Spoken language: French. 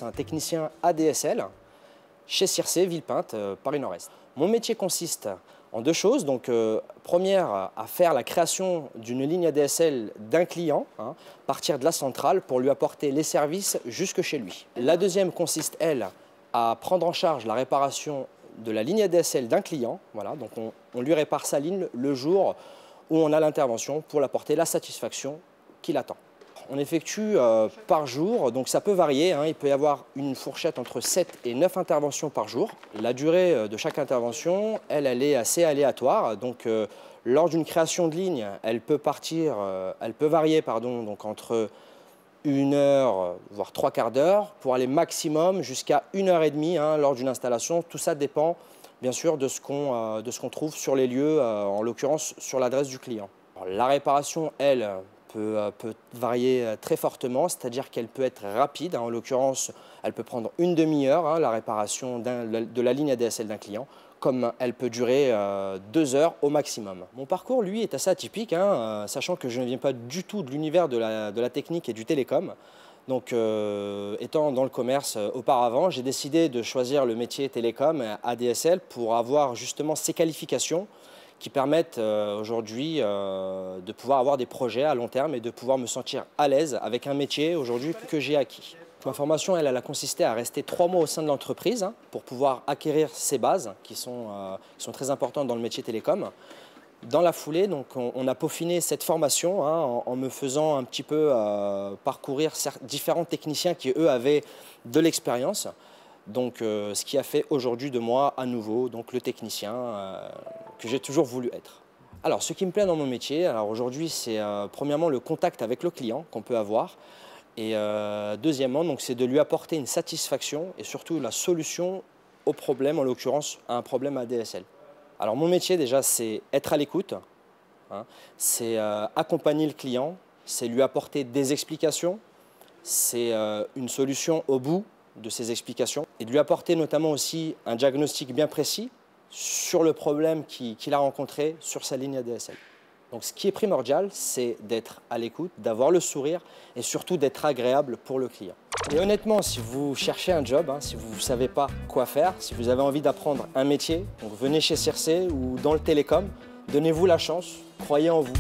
un technicien ADSL chez Circé, Villepinte, Paris Nord-Est. Mon métier consiste en deux choses. Donc, première, à faire la création d'une ligne ADSL d'un client, partir de la centrale pour lui apporter les services jusque chez lui. La deuxième consiste, elle, à prendre en charge la réparation de la ligne ADSL d'un client. Voilà, donc on lui répare sa ligne le jour où on a l'intervention pour l'apporter la satisfaction qu'il attend. On effectue par jour, donc ça peut varier, il peut y avoir une fourchette entre 7 et 9 interventions par jour. La durée de chaque intervention, elle est assez aléatoire. Donc, lors d'une création de ligne, elle peut varier donc entre 1 heure, voire 3/4 d'heure, pour aller maximum jusqu'à 1 h 30 lors d'une installation. Tout ça dépend bien sûr de ce qu'on trouve sur les lieux, en l'occurrence sur l'adresse du client. Alors, la réparation, elle, peut varier très fortement, c'est-à-dire qu'elle peut être rapide. En l'occurrence, elle peut prendre une demi-heure, la réparation de la ligne ADSL d'un client, comme elle peut durer 2 heures au maximum. Mon parcours, lui, est assez atypique, sachant que je ne viens pas du tout de l'univers de la technique et du télécom. Donc, étant dans le commerce auparavant, j'ai décidé de choisir le métier télécom ADSL pour avoir justement ces qualifications qui permettent aujourd'hui de pouvoir avoir des projets à long terme et de pouvoir me sentir à l'aise avec un métier aujourd'hui que j'ai acquis. Ma formation, elle a consisté à rester 3 mois au sein de l'entreprise pour pouvoir acquérir ces bases qui sont très importantes dans le métier télécom. Dans la foulée, donc, on a peaufiné cette formation en me faisant un petit peu parcourir différents techniciens qui, eux, avaient de l'expérience. Donc, ce qui a fait aujourd'hui de moi, à nouveau, donc, le technicien que j'ai toujours voulu être. Alors, ce qui me plaît dans mon métier, aujourd'hui, c'est premièrement le contact avec le client qu'on peut avoir. Et deuxièmement, c'est de lui apporter une satisfaction et surtout la solution au problème, en l'occurrence, à un problème ADSL. Alors, mon métier, déjà, c'est être à l'écoute, c'est accompagner le client, c'est lui apporter des explications, c'est une solution au bout de ces explications et de lui apporter notamment aussi un diagnostic bien précis sur le problème qu'il a rencontré sur sa ligne ADSL. Donc, ce qui est primordial, c'est d'être à l'écoute, d'avoir le sourire et surtout d'être agréable pour le client. Et honnêtement, si vous cherchez un job, si vous ne savez pas quoi faire, si vous avez envie d'apprendre un métier, donc venez chez Circé ou dans le télécom, donnez-vous la chance, croyez en vous.